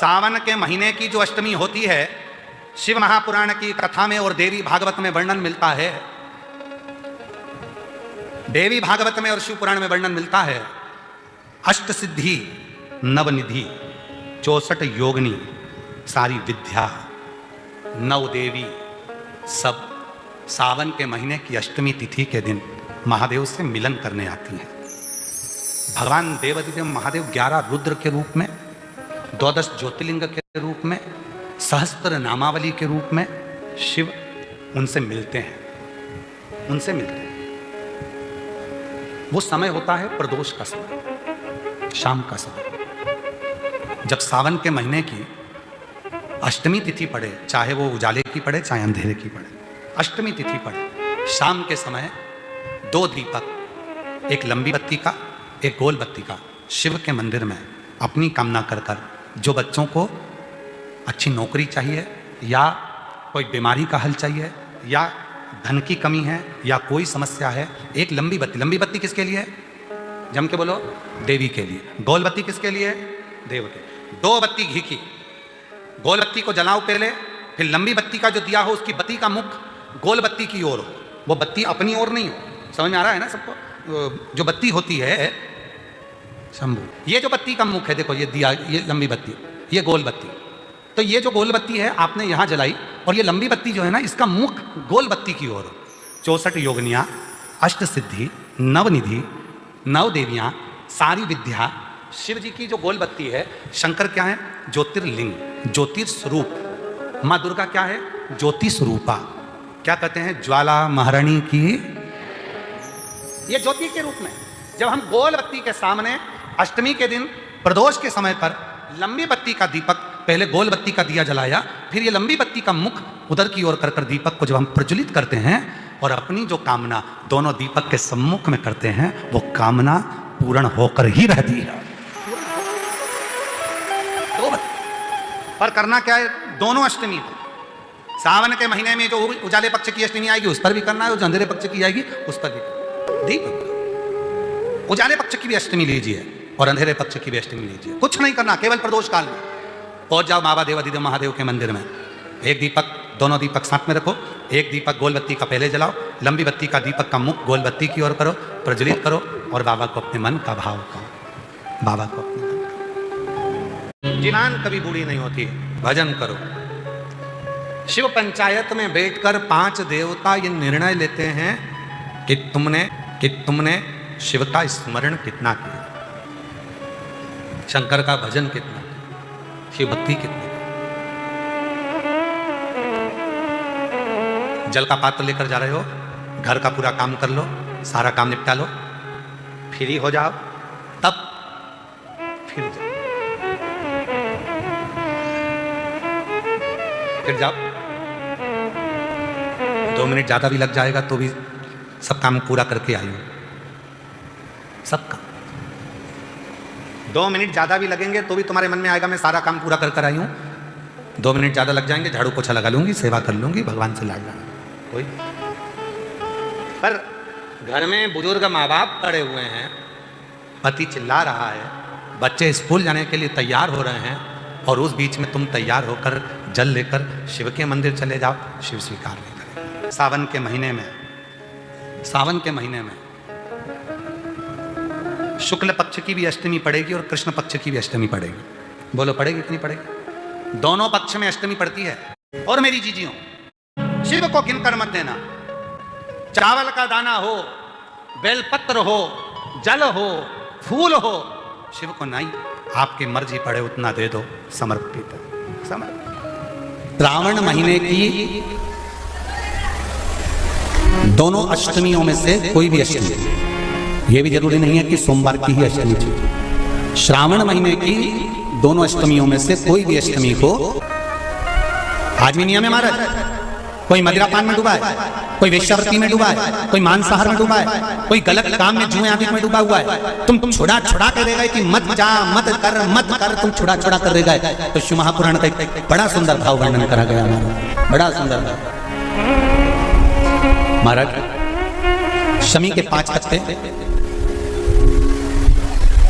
सावन के महीने की जो अष्टमी होती है, शिव महापुराण की कथा में और देवी भागवत में वर्णन मिलता है, देवी भागवत में और शिव पुराण में वर्णन मिलता है, अष्ट सिद्धि नवनिधि 64 योगिनी सारी विद्या नव देवी सब सावन के महीने की अष्टमी तिथि के दिन महादेव से मिलन करने आती हैं। भगवान देवादिदेव महादेव 11 रुद्र के रूप में, 12 ज्योतिर्लिंग के रूप में, सहस्त्र नामावली के रूप में शिव उनसे मिलते हैं, उनसे मिलते हैं। वो समय होता है प्रदोष का समय, शाम का समय। जब सावन के महीने की अष्टमी तिथि पड़े, चाहे वो उजाले की पड़े चाहे अंधेरे की पड़े, अष्टमी तिथि पड़े, शाम के समय 2 दीपक, एक लंबी बत्ती का एक गोल बत्ती का, शिव के मंदिर में अपनी कामना कर कर, जो बच्चों को अच्छी नौकरी चाहिए या कोई बीमारी का हल चाहिए या धन की कमी है या कोई समस्या है, एक लंबी बत्ती किसके लिए है? जम के बोलो, देवी के लिए। गोल बत्ती किसके लिए? देव के। 2 बत्ती घी की, गोल बत्ती को जलाओ पहले, फिर लंबी बत्ती का जो दिया हो उसकी बत्ती का मुख गोल बत्ती की ओर हो, वो बत्ती अपनी ओर नहीं हो। समझ में आ रहा है ना सबको? जो बत्ती होती है शंभू, ये जो बत्ती का मुख है, देखो ये दिया, ये लंबी बत्ती, ये गोल बत्ती, तो ये जो गोल बत्ती है आपने यहां जलाई, और ये लंबी बत्ती जो है ना, इसका मुख गोल बत्ती की ओर। 64 योगिनियां, अष्ट सिद्धि, नवनिधि, 9 देवियां, सारी विद्या। शिव जी की जो गोल बत्ती है, शंकर क्या है? ज्योतिर्लिंग, ज्योतिर्स्वरूप। माँ दुर्गा क्या है? ज्योति स्वरूपा। क्या कहते हैं? ज्वाला महारानी की, ये ज्योति के रूप में। जब हम गोल बत्ती के सामने अष्टमी के दिन प्रदोष के समय पर लंबी बत्ती का दीपक, पहले गोल बत्ती का दिया जलाया, फिर ये लंबी बत्ती का मुख उधर की ओर कर दीपक को जब हम प्रज्वलित करते हैं और अपनी जो कामना दोनों दीपक के सम्मुख में करते हैं, वो कामना पूर्ण होकर ही रहती है। पर करना क्या है? दोनों अष्टमी को, सावन के महीने में जो उजाले पक्ष की अष्टमी आएगी उस पर भी करना है, और जो अंधेरे पक्ष की आएगी उस पर भी। दीपक उजाले पक्ष की भी अष्टमी लीजिए और अंधेरे पक्ष की भी अष्टमी लीजिए, कुछ नहीं करना, केवल प्रदोष काल में पहुंच जाओ बाबा देवादिदेव महादेव के मंदिर में। एक दीपक, दोनों दीपक साथ में रखो, एक दीपक गोल बत्ती का पहले जलाओ, लंबी बत्ती का दीपक का मुख गोल बत्ती की ओर करो, प्रज्वलित करो और बाबा को अपने मन का भाव करो, बाबा को अपने मन का। जिनान कभी बूढ़ी नहीं होती, भजन करो। शिव पंचायत में बैठकर 5 देवता ये निर्णय लेते हैं कि तुमने शिव का स्मरण कितना किया, शंकर का भजन कितना, शिव भक्ति कितनी। जल का पात्र लेकर जा रहे हो, घर का पूरा काम कर लो, सारा काम निपटा लो, फ्री हो जाओ, तब फिर जाओ, फिर जाओ। 2 मिनट ज्यादा भी लग जाएगा तो भी सब काम पूरा करके आई हो, सब काम। 2 मिनट ज्यादा भी लगेंगे तो भी तुम्हारे मन में आएगा मैं सारा काम पूरा कर आई हूं। 2 मिनट ज्यादा लग जाएंगे, झाड़ू पोछा लगा लूंगी, सेवा कर लूंगी, भगवान से लाड लाना कोई। पर घर में बुजुर्ग माँ बाप पड़े हुए हैं, पति चिल्ला रहा है, बच्चे स्कूल जाने के लिए तैयार हो रहे हैं, और उस बीच में तुम तैयार होकर जल लेकर शिव के मंदिर चले जाओ, शिव स्वीकार नहीं करेंगे। सावन के महीने में शुक्ल पक्ष की भी अष्टमी पड़ेगी और कृष्ण पक्ष की भी अष्टमी पड़ेगी। बोलो पड़ेगी कि नहीं पड़ेगी? दोनों पक्ष में अष्टमी पड़ती है। और मेरी जीजियों, शिव को गिनकर मत देना। चावल का दाना हो, बेलपत्र हो, जल हो, फूल हो, शिव को नहीं, आपकी मर्जी पड़े उतना दे दो, समर्पित। श्रावण महीने की दोनों अष्टमियों में से कोई भी अष्टमी, ये भी जरूरी नहीं है कि सोमवार की ही अष्टमी थी। श्रावण महीने की दोनों अष्टमियों में से कोई भी अष्टमी को, आज भी नियम है महाराज, कोई मदिरापान में डूबा है, कोई वेश्यावृत्ति में डूबा है, कोई मांसाहार में डूबा है, कोई गलत काम में जुए आदि में डूबा हुआ है, तुम छुड़ा कर रह गए कि मत जा, मत कर, तुम छुड़ा कर रह गए। तो शिव महापुराण का एक बड़ा सुंदर भाव वर्णन करा गया, बड़ा सुंदर भाव। महाराज शमी के 5 पत्ते,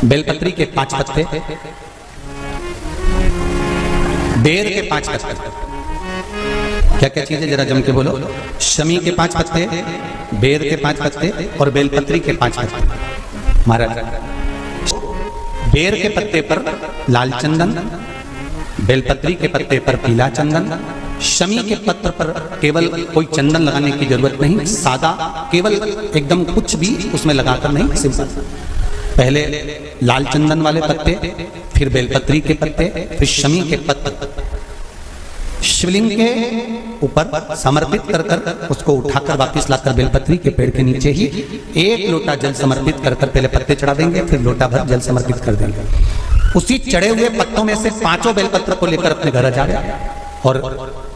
बेलपत्री के 5 पत्ते, बेर के 5 पत्ते, क्या क्या चीजें जरा जम के बोलो। शमी के 5 पत्ते, बेर के 5 पत्ते और बेलपत्री के 5 पत्ते। महाराज, बेर के पत्ते पर लाल चंदन, बेलपत्री के पत्ते पर पीला चंदन, शमी के पत्र पर केवल कोई चंदन लगाने की जरूरत नहीं, सादा केवल एकदम कुछ भी उसमें लगाकर नहीं, सिंपल। पहले लाल चंदन वाले पत्ते, फिर बेलपत्री के पत्ते, फिर शमी के पत्ते शिवलिंग के ऊपर समर्पित कर कर उसको उठाकर वापस लाकर बेलपत्री के पेड़ के नीचे ही 1 लोटा जल समर्पित कर कर पहले पत्ते चढ़ा देंगे, फिर लोटा भर जल समर्पित कर देंगे। उसी चढ़े हुए पत्तों में से 5 बेलपत्र को लेकर अपने घर जा रहे और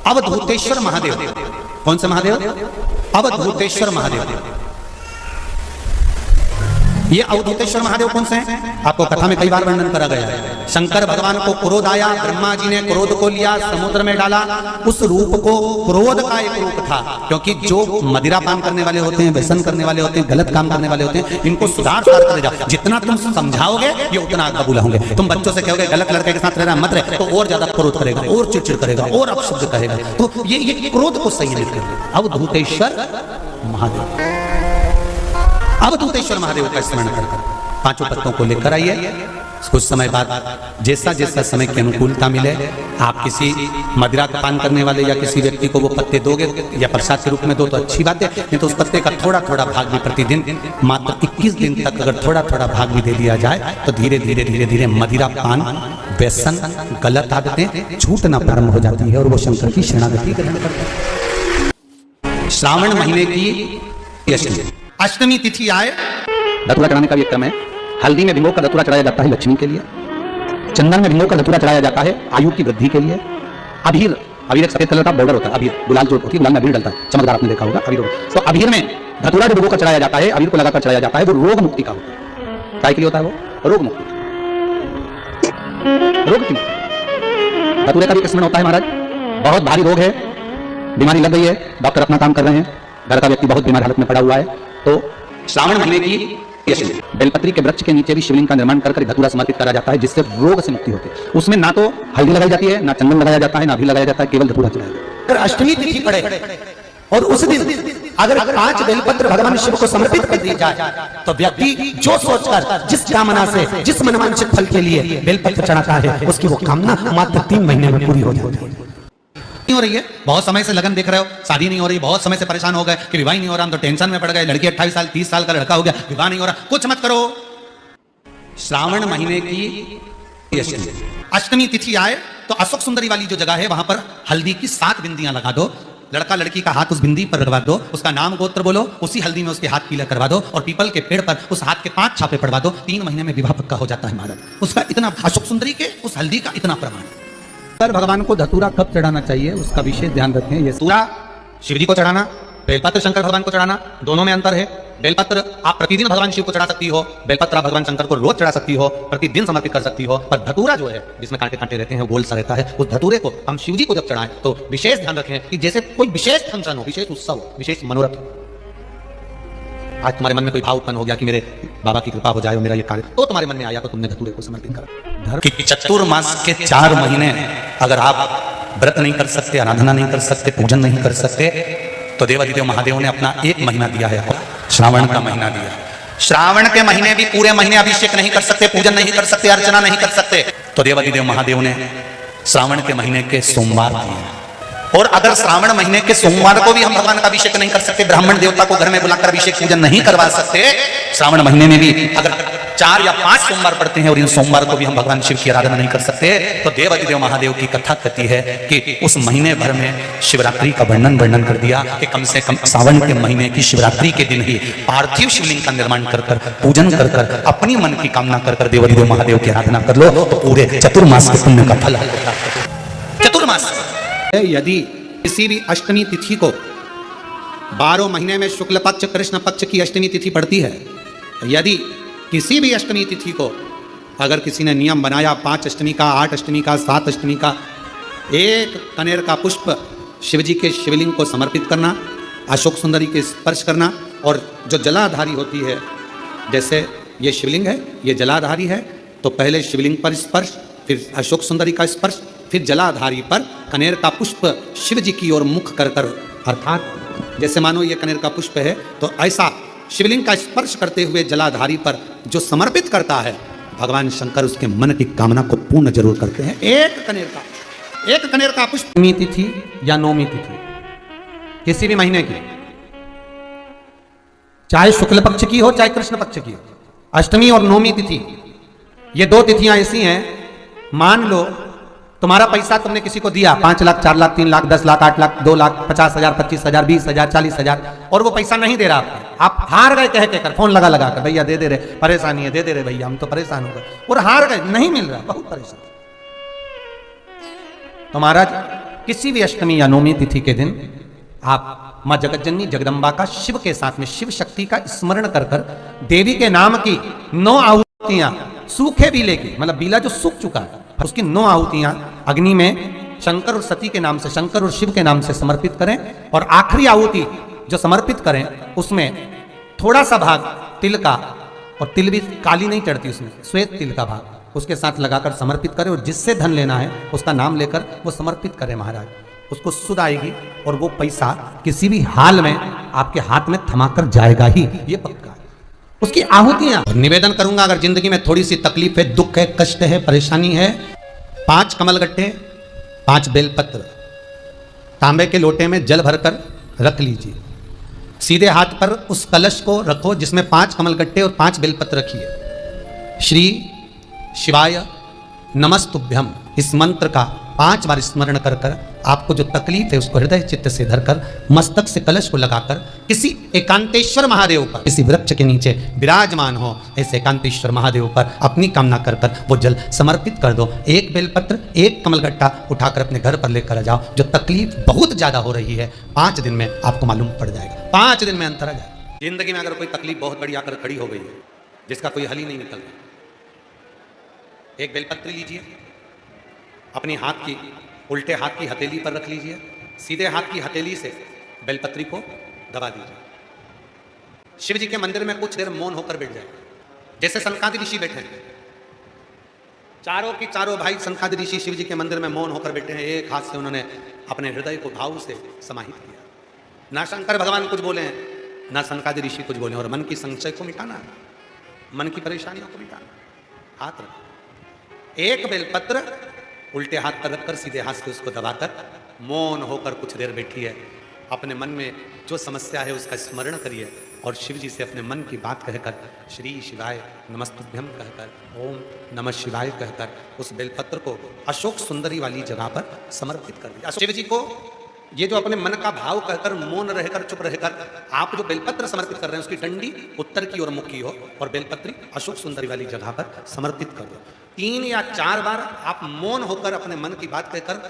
अवधूतेश्वर महादेव, कौन से महादेव? अवधूतेश्वर महादेव। ये अवधूतेश्वर महादेव कौन से हैं? आपको कथा में कई बार वर्णन करा गया है। शंकर भगवान को क्रोध आया, ब्रह्मा जी ने क्रोध को लिया, समुद्र में डाला। उस रूप को क्रोध का एक रूप था, क्योंकि जो मदिरा पान करने वाले होते हैं, व्यसन करने वाले होते हैं, गलत काम करने वाले होते हैं, इनको सुधार कर जाओ। जितना तुम समझाओगे ये उतना कबूल होंगे। तुम बच्चों से कहोगे गलत लड़के के साथ रहना मत रहे, तो और ज्यादा क्रोध करेगा, और चिड़चिड़ करेगा, और अपशब्द कहेगा। तो ये क्रोध को संयमित कर अवधूतेश्वर महादेव। अवधूतेश्वर महादेव का स्मरण कर 5 पत्तों को लेकर आइए। कुछ समय बाद जैसा जैसा समय की अनुकूलता मिले, आप किसी मदिरा का पान करने वाले या किसी व्यक्ति को वो पत्ते दोगे या प्रसाद के रूप में दो तो अच्छी बात है, नहीं तो उस पत्ते का थोड़ा थोड़ा भाग भी प्रतिदिन मात्र 21 दिन तक अगर थोड़ा थोड़ा भाग भी दे दिया जाए तो धीरे धीरे धीरे धीरे मदिरा पान, व्यसन, गलत आदतें छूटना प्रारंभ हो जाती है और वो शंकर की शरणागति ग्रहण करता है। श्रावण महीने की अष्टमी तिथि आए, धतूरा चढ़ाने का भी एक क्रम है। हल्दी में भिगो कर धतूरा चढ़ाया जाता है लक्ष्मी के लिए, चंदन में भिगो कर धतूरा चढ़ाया जाता है आयु की वृद्धि के लिए। अबीर, अबीर एक सफेद कलर का बॉर्डर होता है, अबीर गुलाल जो होती है, गुलाल में अबीर डलता है, चमकदार आपने देखा होगा अबीर। तो अबीर में धतूरा जो भिगो कर चढ़ाया जाता है, अबीर को लगाकर चढ़ाया जाता है, वो रोग मुक्ति का होता है। क्या के लिए होता है वो? रोग मुक्ति, रोग की। धतूरे का भी स्मरण होता है महाराज। बहुत भारी रोग है, बीमारी लग गई है, डॉक्टर अपना काम कर रहे हैं, घर का व्यक्ति बहुत बीमार हालत में पड़ा हुआ है, तो श्रावण महीने की बेलपत्री के वृक्ष के नीचे भी शिवलिंग का निर्माण कर धतूरा समर्पित करा जाता है, जिससे रोग से मुक्ति होती है। उसमें ना तो हल्दी लगाई जाती है, ना चंदन लगाया जाता है, ना भी लगाया जाता है, केवल धतूरा चढ़ाया जाता है। अगर अष्टमी तिथि पड़े और उस दिन अगर 5 बेलपत्र भगवान शिव को समर्पित कर दी जाए तो व्यक्ति जो सोचकर जिस कामना से, जिस मनवांछित फल के लिए बेलपत्र चढ़ाता है, उसकी वो कामना मात्र 3 महीने में पूरी हो जाती है। नहीं हो रही है, बहुत समय से लगन देख रहे हो, शादी नहीं हो रही, बहुत समय से परेशान हो गए कि विवाह नहीं हो रहा, हम तो टेंशन में पड़ गए, लड़की 28 साल 30 साल का लड़का हो गया, विवाह नहीं हो रहा, कुछ मत करो। श्रावण महीने की अष्टमी तिथि आए तो अशोक सुंदरी वाली जो जगह है वहां पर हल्दी की 7 बिंदियां लगा दो, लड़का लड़की का हाथ उस बिंदी पर लगवा दो, उसका नाम गोत्र बोलो, उसी हल्दी में उसके हाथ पीला करवा दो और पीपल के पेड़ पर उस हाथ के 5 छापे पड़वा दो। 3 महीने में विवाह पक्का हो जाता है महाराज। उसका इतना, अशोक सुंदरी के उस हल्दी का इतना प्रमाण। भगवान को धतूरा कब चढ़ाना चाहिए उसका विशेष ध्यान रखें। ये धतूरा शिव जी को चढ़ाना, बेलपत्र शंकर भगवान को चढ़ाना, दोनों में अंतर है। बेलपत्र आप प्रतिदिन भगवान शिव को चढ़ा सकती हो, बेलपत्र आप भगवान शंकर को रोज चढ़ा सकती हो, प्रतिदिन समर्पित कर सकती हो। पर धतूरा जो है जिसमें कांटे कांटे रहते हैं, गोल सा रहता है, उस धतूरे को हम शिव जी को जब चढ़ाएं तो विशेष ध्यान रखें कि जैसे कोई विशेष फंक्शन हो, विशेष उत्सव, विशेष मनोरथ। आज तुम्हारे मन में कोई भाव उत्पन्न हो गया कि मेरे बाबा की कृपा हो जाए और मेरा ये कार्य, तो तुम्हारे मन में आया तो तुमने धतूरे को समर्पित करा। कि चतुर्मास के 4 महीने अगर आप व्रत नहीं कर सकते, आराधना नहीं कर सकते, पूजन नहीं कर सकते, तो देवाधिदेव महादेव ने अपना 1 महीना दिया है, श्रावण का महीना दिया। श्रावण के महीने भी पूरे महीने अभिषेक नहीं कर सकते, पूजन नहीं कर सकते, अर्चना नहीं कर सकते, तो देवाधिदेव महादेव ने श्रावण के महीने के सोमवार दिए। और अगर श्रावण महीने के सोमवार को भी हम भगवान का अभिषेक नहीं कर सकते, ब्राह्मण देवता को घर में बुलाकर अभिषेक पूजन नहीं करवा सकते, श्रावण महीने में भी अगर 4 या 5 सोमवार पड़ते हैं और इन सोमवार को भी हम भगवान शिव की आराधना नहीं कर सकते, तो देवाधिदेव महादेव की कथा कहती है कि उस महीने भर में शिवरात्रि का वर्णन कर दिया कि कम से कम सावन के महीने की शिवरात्रि के दिन ही पार्थिव शिवलिंग का निर्माण कर पूजन कर अपनी मन की कामना कर देवाधिदेव महादेव की आराधना कर लो तो पूरे चतुर्मास के पुण्य का फल। चतुर्मास यदि किसी भी अष्टमी तिथि को 12 महीने में शुक्ल पक्ष कृष्ण पक्ष की अष्टमी तिथि पड़ती है, यदि किसी भी अष्टमी तिथि को अगर किसी ने नियम बनाया 5 अष्टमी का, 8 अष्टमी का, 7 अष्टमी का, 1 कनेर का पुष्प शिवजी के शिवलिंग को समर्पित करना, अशोक सुंदरी के स्पर्श करना, और जो जलाधारी होती है, जैसे ये शिवलिंग है, ये जलाधारी है, तो पहले शिवलिंग पर स्पर्श, फिर अशोक सुंदरी का स्पर्श, फिर जलाधारी पर कनेर का पुष्प शिव जी की ओर मुख कर कर, अर्थात जैसे मानो ये कनेर का पुष्प है, तो ऐसा शिवलिंग का स्पर्श करते हुए जलाधारी पर जो समर्पित करता है, भगवान शंकर उसके मन की कामना को पूर्ण जरूर करते हैं। एक कनेर का पुष्प, तिथि या नौमी तिथि किसी भी महीने की, चाहे शुक्ल पक्ष की हो चाहे कृष्ण पक्ष की हो, अष्टमी और नौमी तिथि, ये दो तिथियां ऐसी हैं, मान लो तुम्हारा पैसा तुमने किसी को दिया, 5 लाख, 4 लाख, 3 लाख, 10 लाख, 8 लाख, 2 लाख, 50,000, 25,000, 20,000, 40,000, और वो पैसा नहीं दे रहा आपको, आप हार गए कह के कर, फोन लगा कर, भैया दे दे रहे, परेशानी है, दे दे रहे भैया, हम तो परेशान हो गए, और हार गए, नहीं मिल रहा, बहुत परेशान। तो महाराज किसी भी अष्टमी या नौमी तिथि के दिन आप मां जगतजननी जगदम्बा का शिव के साथ में, शिव शक्ति का स्मरण कर कर देवी के नाम की 9 आहुतियां, सूखे बीले की, मतलब बीला जो सूख चुका है, उसकी 9 आहुतियां अग्नि में शंकर और सती के नाम से, शंकर और शिव के नाम से समर्पित करें, और आखिरी आहुति जो समर्पित करें उसमें थोड़ा सा भाग तिल का, और तिल भी काली नहीं चढ़ती उसमें, श्वेत तिल का भाग उसके साथ लगाकर समर्पित करें, और जिससे धन लेना है उसका नाम लेकर वो समर्पित करें महाराज, उसको सुध आएगी, और वो पैसा किसी भी हाल में आपके हाथ में थमाकर जाएगा ही, ये पक्का है। उसकी आहुतियां, और निवेदन करूंगा, अगर जिंदगी में थोड़ी सी तकलीफ है, दुख है, कष्ट है, परेशानी है, 5 कमलगट्टे, 5 बेलपत्र तांबे के लोटे में जल भरकर रख लीजिए, सीधे हाथ पर उस कलश को रखो जिसमें 5 कमलगट्टे और 5 बेलपत्र रखिए। श्री शिवाय नमस्तुभ्यम, इस मंत्र का 5 बार स्मरण कर कर आपको जो तकलीफ है उसको हृदय चित्त से धरकर मस्तक से कलश को लगाकर किसी एकांतेश्वर महादेव पर, किसी वृक्ष के नीचे विराजमान हो ऐसे एकांतेश्वर महादेव पर अपनी कामना कर कर वो जल समर्पित कर दो। 1 बेलपत्र, 1 कमलगट्टा उठाकर अपने घर पर लेकर आ जाओ। जो तकलीफ बहुत ज्यादा हो रही है 5 दिन में आपको मालूम पड़ जाएगा, 5 दिन में अंतर आ जाएगा। जिंदगी में अगर कोई तकलीफ बहुत बड़ी आकर खड़ी हो गई है जिसका कोई हल ही नहीं निकल रहा, 1 बेलपत्र लीजिए, अपनी हाथ की उल्टे हाथ की हथेली पर रख लीजिए, सीधे हाथ की हथेली से बेलपत्री को दबा दीजिए। शिव जी के मंदिर में कुछ देर मौन होकर बैठ जाए, जैसे सनकादि ऋषि बैठे हैं, चारों की चारों भाई सनकादि ऋषि शिव जी के मंदिर में मौन होकर बैठे हैं, एक हाथ से उन्होंने अपने हृदय को भाव से समाहित किया। ना शंकर भगवान कुछ बोले हैं, ना सनकादि ऋषि कुछ बोले, और मन की संशय को मिटाना है, मन की परेशानियों को मिटाना, हाथ रखो। 1 बेलपत्र उल्टे हाथ पर रखकर सीधे हाथ से उसको दबाकर मौन होकर कुछ देर बैठिए, अपने मन में जो समस्या है उसका स्मरण करिए, और शिव जी से अपने मन की बात कहकर श्री शिवाय नमस्तुभ्यम कहकर, ओम नमः शिवाय कहकर उस बेलपत्र को अशोक सुंदरी वाली जगह पर समर्पित कर दिया। शिव जी को ये जो अपने मन का भाव कहकर मौन रहकर चुप रहकर आप जो बेलपत्र समर्पित कर रहे हैं उसकी डंडी उत्तर की ओर मुखी हो, और बेलपत्री अशोक सुंदरी वाली जगह पर समर्पित कर दो। 3 या 4 बार आप मौन होकर अपने मन की बात कहकर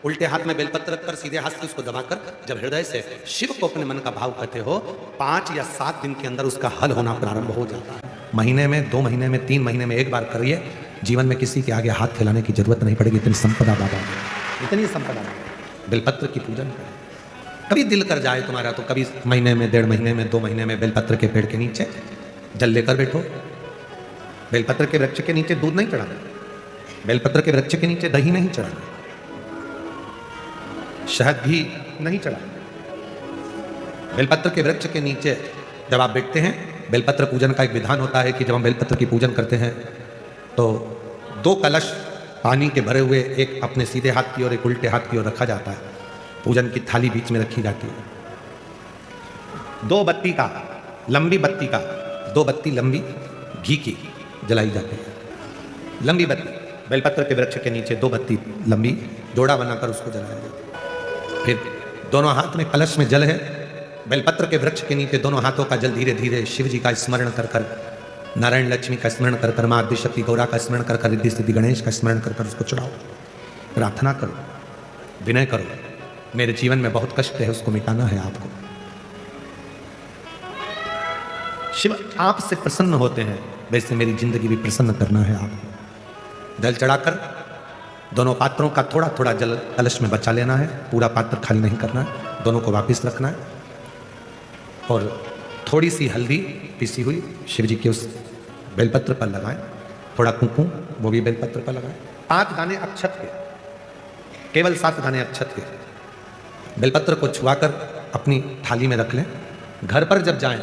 उल्टे हाथ में बेलपत्र रखकर सीधे हाथ से उसको दबाकर जब हृदय से शिव को अपने मन का भाव कहते हो, 5 या 7 दिन के अंदर उसका हल होना प्रारंभ हो जाता है। महीने में, 2 महीने में, 3 महीने में 1 बार करिए, जीवन में किसी के आगे हाथ फैलाने की जरूरत नहीं पड़ेगी। इतनी संपदा बाबा, इतनी संपदा। बेलपत्र की पूजन करें। कभी दिल कर जाए तुम्हारा तो कभी महीने में, 1.5 महीने में, 2 महीने में बेलपत्र के पेड़ के नीचे जल लेकर बैठो। बेलपत्र के वृक्ष के नीचे दूध नहीं चढ़ाना, बेलपत्र के वृक्ष के नीचे दही नहीं चढ़ाना, शहद भी नहीं चढ़ाना। बेलपत्र के वृक्ष के नीचे जब आप बैठते हैं, बेलपत्र पूजन का एक विधान होता है कि जब हम बेलपत्र की पूजन करते हैं तो 2 कलश पानी के भरे हुए, एक अपने सीधे हाथ की ओर एक उल्टे हाथ की ओर रखा जाता है, पूजन की थाली बीच में रखी जाती है। 2 बत्ती का, लंबी बत्ती का, 2 बत्ती लंबी घी की जलाई जाती है, लंबी बत्ती। बेलपत्र के वृक्ष के नीचे 2 बत्ती लंबी जोड़ा बनाकर उसको जलाया जाता है। फिर दोनों हाथ में कलश में जल है, बेलपत्र के वृक्ष के नीचे दोनों हाथों का जल धीरे धीरे शिव जी का स्मरण कर कर, नारायण लक्ष्मी का स्मरण कर कर, माँ आदिशक्ति गौरा का स्मरण कर कर, रिद्धि सिद्धि गणेश का स्मरण कर कर उसको चढ़ाओ। प्रार्थना करो, विनय करो, मेरे जीवन में बहुत कष्ट है, उसको मिटाना है आपको। शिव आपसे प्रसन्न होते हैं, वैसे मेरी जिंदगी भी प्रसन्न करना है आपको। जल चढ़ाकर दोनों पात्रों का थोड़ा थोड़ा जल कलश में बचा लेना है, पूरा पात्र खाली नहीं करना है, दोनों को वापस रखना है। और थोड़ी सी हल्दी पिसी हुई शिव जी के उस बेलपत्र पर लगाएं, थोड़ा कुंकुम वो भी बेलपत्र पर लगाएं, 7 दाने अक्षत के, केवल 7 दाने अक्षत के बेलपत्र को छुआकर अपनी थाली में रख लें। घर पर जब जाएं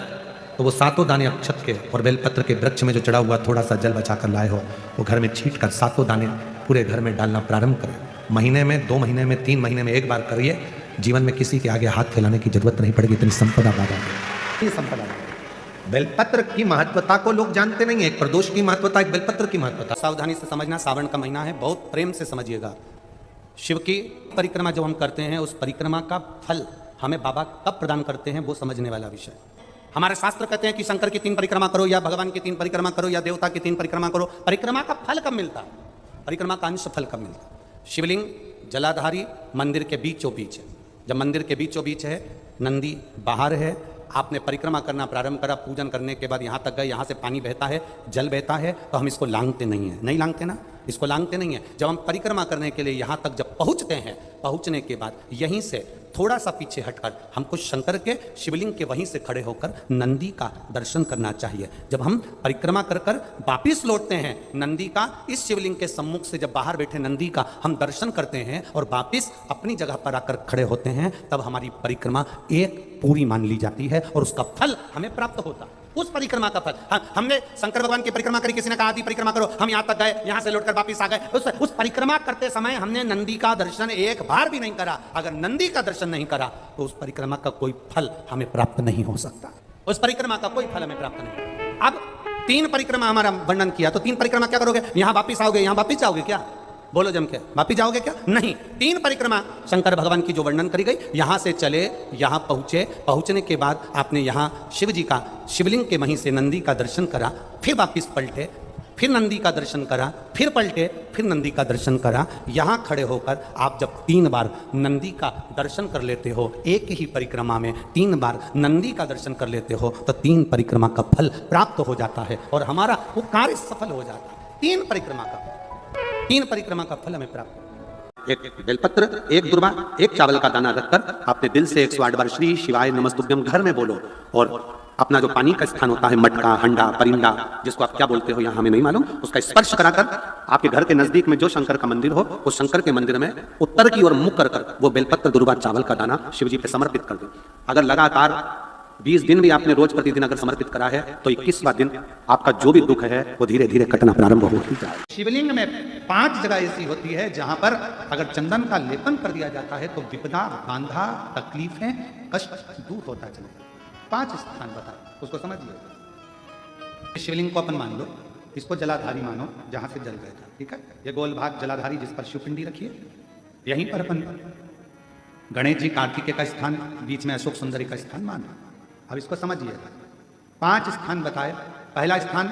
तो वो 7 दाने अक्षत के और बेलपत्र के वृक्ष में जो चढ़ा हुआ थोड़ा सा जल बचा कर लाए हो वो घर में छींट कर 7 दाने पूरे घर में डालना प्रारंभ करें। महीने में, 2 महीने में, 3 महीने में एक बार करिए। जीवन में किसी के आगे हाथ फैलाने की जरूरत नहीं पड़ेगी, इतनी संपदा बात है। संपदा बेलपत्र की महत्वता को लोग जानते नहीं है। एक प्रदोष की महत्वता, एक बेलपत्र की महत्वता। सावधानी से समझना, सावन का महीना है, बहुत प्रेम से समझिएगा। शिव की परिक्रमा जब हम करते हैं उस परिक्रमा का फल हमें बाबा कब प्रदान करते हैं वो समझने वाला विषय। हमारे शास्त्र कहते हैं कि शंकर की 3 परिक्रमा करो या भगवान की 3 परिक्रमा करो या देवता की 3 परिक्रमा करो। परिक्रमा का फल कब मिलता? परिक्रमा का अंश फल कब मिलता? शिवलिंग जलाधारी मंदिर के बीचों बीच है। जब मंदिर के बीचों बीच है, नंदी बाहर है, आपने परिक्रमा करना प्रारंभ करा, पूजन करने के बाद यहाँ तक गए, यहाँ से पानी बहता है, जल बहता है, तो हम इसको लांघते नहीं है। नहीं लांघते ना, इसको लांघते नहीं है। जब हम परिक्रमा करने के लिए यहाँ तक जब पहुँचते हैं, पहुँचने के बाद यहीं से थोड़ा सा पीछे हटकर हमको शंकर के शिवलिंग के वहीं से खड़े होकर नंदी का दर्शन करना चाहिए। जब हम परिक्रमा कर कर वापिस लौटते हैं, नंदी का इस शिवलिंग के सम्मुख से जब बाहर बैठे नंदी का हम दर्शन करते हैं और वापिस अपनी जगह पर आकर खड़े होते हैं, तब हमारी परिक्रमा एक पूरी मान ली जाती है और उसका फल हमें प्राप्त होता है। उस परिक्रमा का फल हमने शंकर भगवान की परिक्रमा करी, किसी ने कहा आदि परिक्रमा करो, हम यहाँ तक गए, यहाँ से लौटकर वापिस आ गए। उस परिक्रमा करते समय हमने नंदी का दर्शन एक बार भी नहीं करा। अगर नंदी का दर्शन नहीं करा तो उस परिक्रमा का कोई फल हमें प्राप्त नहीं हो सकता। उस परिक्रमा का कोई फल हमें प्राप्त नहीं। अब 3 परिक्रमा हमारा वर्णन किया, तो 3 परिक्रमा क्या करोगे? यहाँ वापिस आओगे, यहाँ वापिस जाओगे क्या? बोलो जम के, वापिस जाओगे क्या? नहीं। 3 परिक्रमा शंकर भगवान की जो वर्णन करी गई, यहां से चले, यहां पहुंचे, पहुंचने के बाद आपने यहां शिव जी का शिवलिंग के वहीं से नंदी का दर्शन करा, फिर वापिस पलटे, फिर नंदी का दर्शन करा, फिर पलटे, फिर नंदी का दर्शन करा। यहां खड़े होकर आप जब 3 बार नंदी का दर्शन कर लेते हो, एक ही परिक्रमा में 3 बार नंदी का दर्शन कर लेते हो, तो 3 परिक्रमा का फल प्राप्त हो जाता है और हमारा वो कार्य सफल हो जाता है। 3 परिक्रमा का फल हमें प्राप्त। एक बेलपत्र, एक दुर्वा, एक चावल का दाना रखकर आपने दिल से 108 बार श्री शिवाय नमस्तुभ्यम घर में बोलो और अपना जो पानी का स्थान होता है, मटका, हंडा, परिंदा, जिसको आप क्या बोलते हो यहाँ हमें नहीं मालूम, उसका स्पर्श कराकर आपके घर के नजदीक में जो शंकर का मंदिर हो, उस शंकर के मंदिर में उत्तर की ओर मुख कर वो बेलपत्र, दुर्वा, चावल का दाना शिव जी पे समर्पित कर दो। अगर लगातार 20 दिन भी आपने रोज प्रतिदिन अगर समर्पित करा है तो 21वां दिन आपका जो भी दुख है वो धीरे धीरे कटना प्रारंभ हो जाए। शिवलिंग में 5 जगह ऐसी होती है जहां पर अगर चंदन का लेपन कर दिया जाता है तो विपदा, बांधा, तकलीफें, कष्ट दूर होता चलेगा। 5 स्थान बता, उसको समझिए। शिवलिंग को अपन मान लो, इसको जलाधारी मानो, जहां से जल गया था, ठीक है। ये गोल भाग जलाधारी जिस पर शिवपिंडी रखिए, यहीं पर अपन गणेश जी, कार्तिकेय का स्थान, बीच में अशोक सुंदरी का स्थान मानो। अब इसको समझिएगा। 5 स्थान बताए। पहला स्थान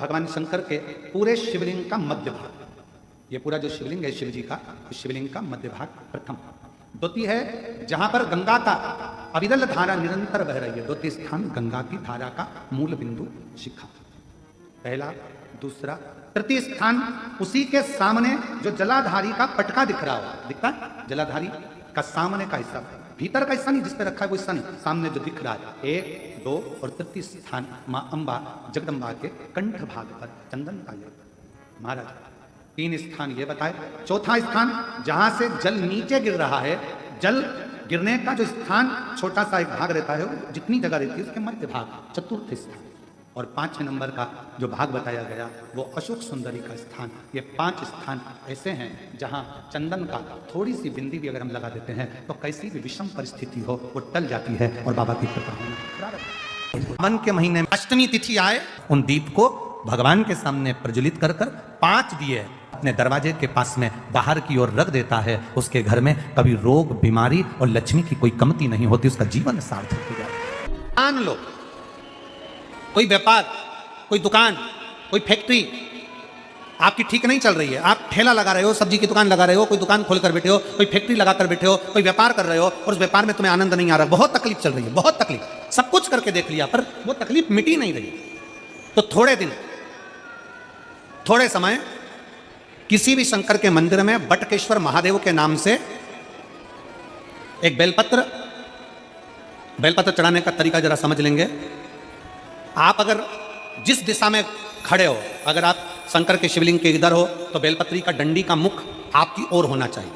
भगवान शंकर के पूरे शिवलिंग का मध्य भाग, ये पूरा जो शिवलिंग है शिव जी का, उस शिवलिंग का मध्य भाग प्रथम। द्वितीय है जहां पर गंगा का अविरल धारा निरंतर बह रही है, द्वितीय स्थान गंगा की धारा का मूल बिंदु शिखा, पहला। दूसरा, तृतीय स्थान उसी के सामने जो जलाधारी का पटका दिख रहा हो, दिखता है जलाधारी का सामने का हिस्सा, भीतर का हिस्सा नहीं, जिस पे रखा है वो हिस्सा नहीं, सामने जो दिख रहा है। 1, 2 और तृतीय स्थान मां अंबा जगदम्बा के कंठ भाग पर चंदन का लेप महाराज। 3 स्थान ये बताए। चौथा स्थान जहां से जल नीचे गिर रहा है, जल गिरने का जो स्थान छोटा सा एक भाग रहता है, वो जितनी जगह रहती है उसके मध्य भाग, चतुर्थ स्थान। और 5वें नंबर का जो भाग बताया गया वो अशोक सुंदरी का स्थान। ये 5 स्थान ऐसे हैं जहां चंदन का थोड़ी सी बिंदी भी अगर हम लगा देते हैं तो कैसी भी विषम परिस्थिति हो वो टल जाती है और बाबा की कृपा होना। सावन के महीने में अष्टमी तिथि आए, उन दीप को भगवान के सामने प्रज्वलित कर 5 दिए अपने दरवाजे के पास में बाहर की ओर रख देता है। उसके घर में कभी रोग, बीमारी और लक्ष्मी की कोई कमती नहीं होती, उसका जीवन सार्थक हो जाता है। मान लो कोई व्यापार, कोई दुकान, कोई फैक्ट्री आपकी ठीक नहीं चल रही है, आप ठेला लगा रहे हो, सब्जी की दुकान लगा रहे हो, कोई दुकान खोल कर बैठे हो, कोई फैक्ट्री लगा कर बैठे हो, कोई व्यापार कर रहे हो और उस व्यापार में तुम्हें आनंद नहीं आ रहा, बहुत तकलीफ चल रही है, बहुत तकलीफ, सब कुछ करके देख लिया पर वो तकलीफ मिटी नहीं रही, तो थोड़े दिन, थोड़े समय किसी भी शंकर के मंदिर में बटकेश्वर महादेव के नाम से एक बेलपत्र चढ़ाने का तरीका जरा समझ लेंगे। आप अगर जिस दिशा में खड़े हो, अगर आप शंकर के शिवलिंग के इधर हो तो बेलपत्री का डंडी का मुख आपकी ओर होना चाहिए।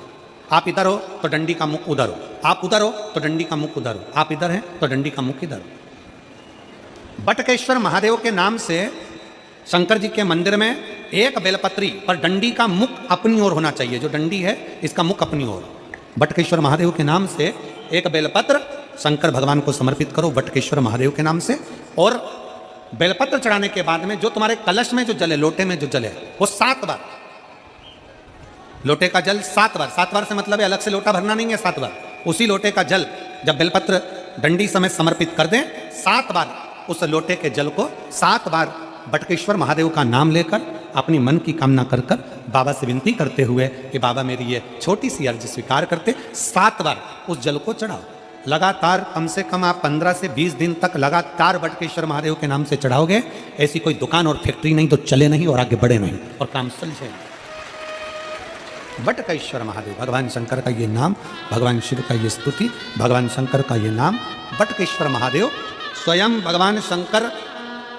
आप इधर हो तो डंडी का मुख उधर हो, आप उधर हो तो डंडी का मुख उधर हो, आप इधर हैं तो डंडी का मुख इधर हो। बटकेश्वर महादेव के नाम से शंकर जी के मंदिर में एक बेलपत्री पर डंडी का मुख अपनी ओर होना चाहिए। जो डंडी है इसका मुख अपनी ओर। बटकेश्वर महादेव के नाम से एक बेलपत्र शंकर भगवान को समर्पित करो बटकेश्वर महादेव के नाम से। और बेलपत्र चढ़ाने के बाद में जो तुम्हारे कलश में जो जल है, लोटे में जो जल है, वो 7 बार, लोटे का जल 7 बार, 7 बार से मतलब है अलग से लोटा भरना नहीं है, 7 बार उसी लोटे का जल जब बेलपत्र डंडी समेत समर्पित कर दें, 7 बार उस लोटे के जल को 7 बार बटकेश्वर महादेव का नाम लेकर अपनी मन की कामना कर कर बाबा से विनती करते हुए कि बाबा मेरी ये छोटी सी अर्ज स्वीकार करते, 7 बार उस जल को चढ़ाओ। लगातार कम से कम आप 15 से 20 दिन तक लगातार बटकेश्वर महादेव के नाम से चढ़ाओगे। ऐसी कोई दुकान और फैक्ट्री नहीं तो चले नहीं और आगे बढ़े नहीं और काम सुलझे। बटकेश्वर महादेव, भगवान शंकर का ये नाम, भगवान शिव का ये स्तुति, भगवान शंकर का ये नाम बटकेश्वर महादेव। स्वयं भगवान शंकर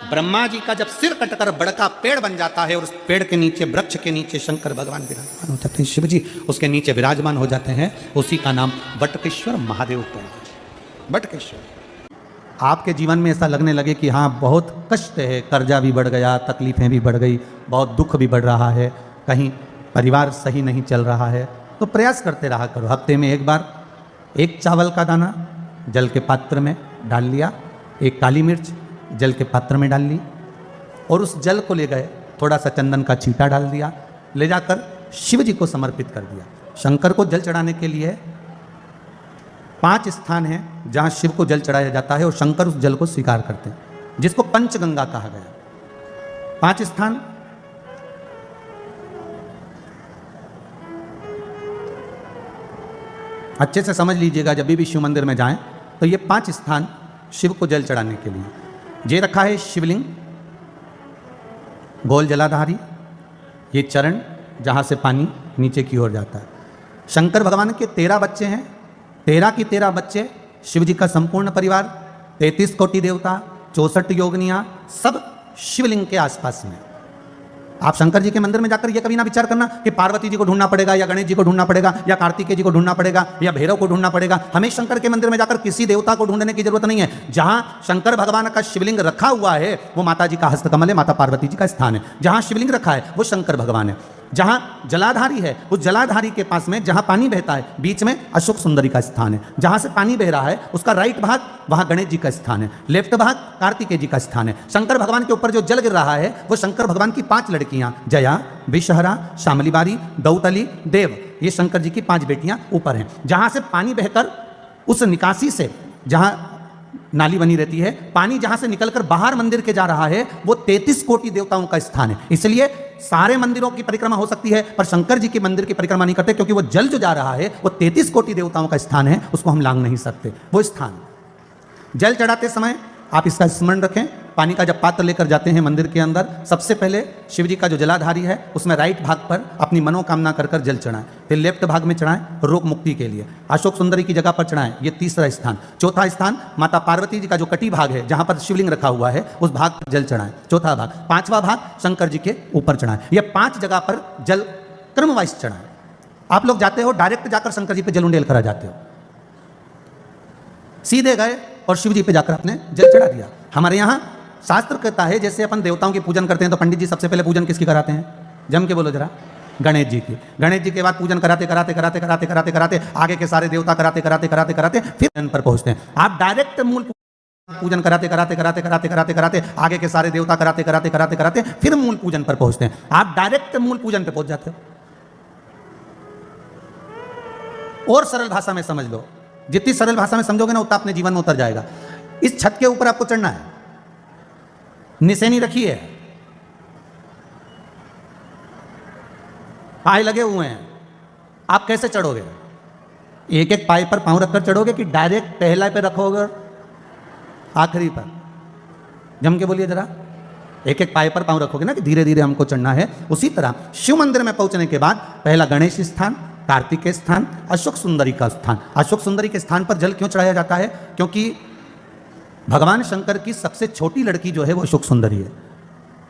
ब्रह्मा जी का जब सिर कटकर बड़का पेड़ बन जाता है और उस पेड़ के नीचे, वृक्ष के नीचे शंकर भगवान विराजमान हो जाते हैं, शिव जी उसके नीचे विराजमान हो जाते हैं, उसी का नाम बटकेश्वर महादेव पड़ा। बटकेश्वर। आपके जीवन में ऐसा लगने लगे कि हाँ बहुत कष्ट है, कर्जा भी बढ़ गया, तकलीफें भी बढ़ गई, बहुत दुख भी बढ़ रहा है, कहीं परिवार सही नहीं चल रहा है, तो प्रयास करते रहा करो। हफ्ते में एक बार एक चावल का दाना जल के पात्र में डाल लिया, एक काली मिर्च जल के पात्र में डाल ली और उस जल को ले गए, थोड़ा सा चंदन का छींटा डाल दिया, ले जाकर शिव जी को समर्पित कर दिया। शंकर को जल चढ़ाने के लिए 5 स्थान हैं जहाँ शिव को जल चढ़ाया जाता है और शंकर उस जल को स्वीकार करते हैं, जिसको पंचगंगा कहा गया। 5 स्थान अच्छे से समझ लीजिएगा, जब भी शिव मंदिर में जाएं तो ये 5 स्थान शिव को जल चढ़ाने के लिए ये रखा है। शिवलिंग, गोल जलाधारी, ये चरण जहाँ से पानी नीचे की ओर जाता है। शंकर भगवान के 13 बच्चे हैं, 13 की 13 बच्चे, शिव जी का संपूर्ण परिवार, 33 कोटि देवता, 64 योगनियाँ, सब शिवलिंग के आसपास में। आप शंकर जी के मंदिर में जाकर ये कभी ना विचार करना कि पार्वती जी को ढूंढना पड़ेगा या गणेश जी को ढूंढना पड़ेगा या कार्तिकेय जी को ढूंढना पड़ेगा या भैरव को ढूंढना पड़ेगा। हमें शंकर के मंदिर में जाकर किसी देवता को ढूंढने की जरूरत नहीं है। जहां शंकर भगवान का शिवलिंग रखा हुआ है वो माता जी का हस्तकमल है, माता पार्वती जी का स्थान है। जहां शिवलिंग रखा है वो शंकर भगवान है। जहां जलाधारी है उस जलाधारी के पास में जहां पानी बहता है बीच में अशोक सुंदरी का स्थान है। जहां से पानी बह रहा है उसका राइट भाग वहां गणेश जी का स्थान है, लेफ्ट भाग कार्तिकेय जी का स्थान है। शंकर भगवान के ऊपर जो जल गिर रहा है वो शंकर भगवान की 5 लड़कियां, जया, विषहरा, शामलीबारी, दौतली, देव, ये शंकर जी की 5 बेटियां ऊपर हैं। जहां से पानी बहकर उस निकासी से, जहां नाली बनी रहती है, पानी जहां से निकलकर बाहर मंदिर के जा रहा है वो 33 कोटि देवताओं का स्थान है। इसलिए सारे मंदिरों की परिक्रमा हो सकती है पर शंकर जी के मंदिर की परिक्रमा नहीं करते, क्योंकि वो जल जो जा रहा है वो 33 कोटि देवताओं का स्थान है, उसको हम लांघ नहीं सकते। वो स्थान जल चढ़ाते समय आप इसका स्मरण रखें। पानी का जब पात्र लेकर जाते हैं मंदिर के अंदर, सबसे पहले शिव जी का जो जलाधारी है उसमें राइट भाग पर अपनी मनोकामना कर कर जल चढ़ाएं, फिर लेफ्ट भाग में चढ़ाएं रोग मुक्ति के लिए, अशोक सुंदरी की जगह पर चढ़ाएं, ये 3रा स्थान। 4था स्थान माता पार्वती जी का जो कटी भाग है जहां पर शिवलिंग रखा हुआ है उस भाग पर जल चढ़ाएं, 4था भाग। 5वां भाग शंकर जी के ऊपर चढ़ाएं। ये 5 जगह पर जल क्रमवाइज चढ़ाएं। आप लोग जाते हो डायरेक्ट जाकर शंकर जी पे जल उंडेल करा जाते हो, सीधे गए और शिव जी पे जाकर आपने जल चढ़ा दिया। हमारे यहाँ शास्त्र कहता है जैसे अपन देवताओं की पूजन करते हैं तो पंडित जी सबसे पहले पूजन किसकी कराते हैं? जम के बोलो जरा। गणेश जी की। गणेश जी के बाद पूजन कराते कराते कराते कराते कराते कराते आगे के सारे देवता कराते कराते कराते कराते फिर जन पर पहुंचते हैं। आप डायरेक्ट मूल पूजन कराते कराते कराते कराते कराते कराते आगे के सारे देवता कराते कराते कराते कराते फिर मूल पूजन पर पहुंचते हैं। आप डायरेक्ट मूल पूजन पर पहुंच जाते हो। और सरल भाषा में समझ लो, जितनी सरल भाषा में समझोगे ना उतना अपने जीवन में उतर जाएगा। इस छत के ऊपर आपको चढ़ना है, निशानी रखी है, पाए लगे हुए हैं, आप कैसे चढ़ोगे? एक एक पाए पर पांव रखकर चढ़ोगे कि डायरेक्ट पहला पे रखोगे आखिरी पर? जम के बोलिए जरा। एक एक पाए पर पांव रखोगे ना कि धीरे धीरे हमको चढ़ना है। उसी तरह शिव मंदिर में पहुंचने के बाद पहला गणेश स्थान, कार्तिकेय स्थान, अशोक सुंदरी का स्थान। अशोक सुंदरी के स्थान पर जल क्यों चढ़ाया जाता है? क्योंकि भगवान शंकर की सबसे छोटी लड़की जो है वो अशोक सुंदरी है।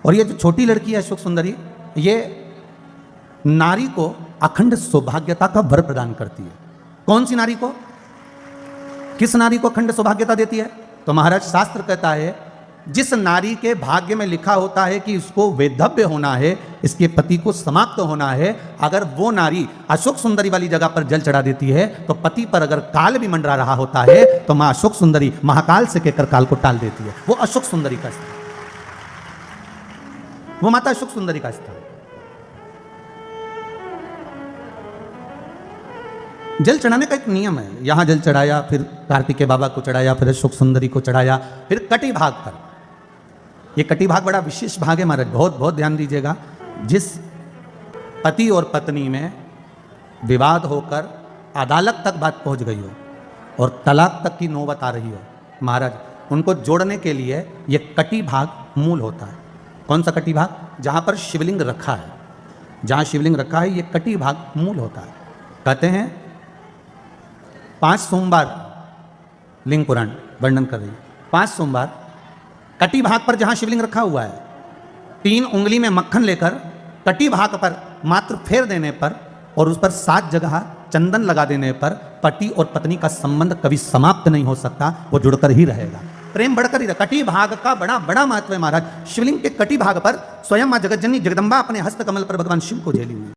और ये जो छोटी लड़की है अशोक सुंदरी ये नारी को अखंड सौभाग्यता का वर प्रदान करती है। कौन सी नारी को? किस नारी को अखंड सौभाग्यता देती है? तो महाराज शास्त्र कहता है जिस नारी के भाग्य में लिखा होता है कि इसको वैधव्य होना है, इसके पति को समाप्त होना है, अगर वो नारी अशोक सुंदरी वाली जगह पर जल चढ़ा देती है तो पति पर अगर काल भी मंडरा रहा होता है तो मां अशोक सुंदरी महाकाल से कहकर काल को टाल देती है। वो अशोक सुंदरी का स्थान, वो माता अशोक सुंदरी का स्थान। जल चढ़ाने का एक नियम है। यहां जल चढ़ाया, फिर कार्तिकेय बाबा को चढ़ाया, फिर अशोक सुंदरी को चढ़ाया, फिर कटी भाग पर। यह कटी भाग बड़ा विशेष भाग है महाराज, बहुत बहुत ध्यान दीजिएगा। जिस पति और पत्नी में विवाद होकर अदालत तक बात पहुंच गई हो और तलाक तक की नौबत आ रही हो, महाराज उनको जोड़ने के लिए यह कटी भाग मूल होता है। कौन सा कटी भाग? जहां पर शिवलिंग रखा है, जहां शिवलिंग रखा है यह कटी भाग मूल होता है। कहते हैं 5 सोमवार लिंग पुराण वर्णन कर रही है, 5 सोमवार कटी भाग पर जहां शिवलिंग रखा हुआ है, 3 उंगली में मक्खन लेकर कटी भाग पर मात्र फेर देने पर और उस पर 7 जगह चंदन लगा देने पर पति और पत्नी का संबंध कभी समाप्त नहीं हो सकता, वो जुड़कर ही रहेगा, प्रेम बढ़कर ही रहेगा। कटी भाग का बड़ा बड़ा महत्व है महाराज। शिवलिंग के कटी भाग पर स्वयं मां जगत जननी जगदम्बा अपने हस्त कमल पर भगवान शिव को झेली हुई।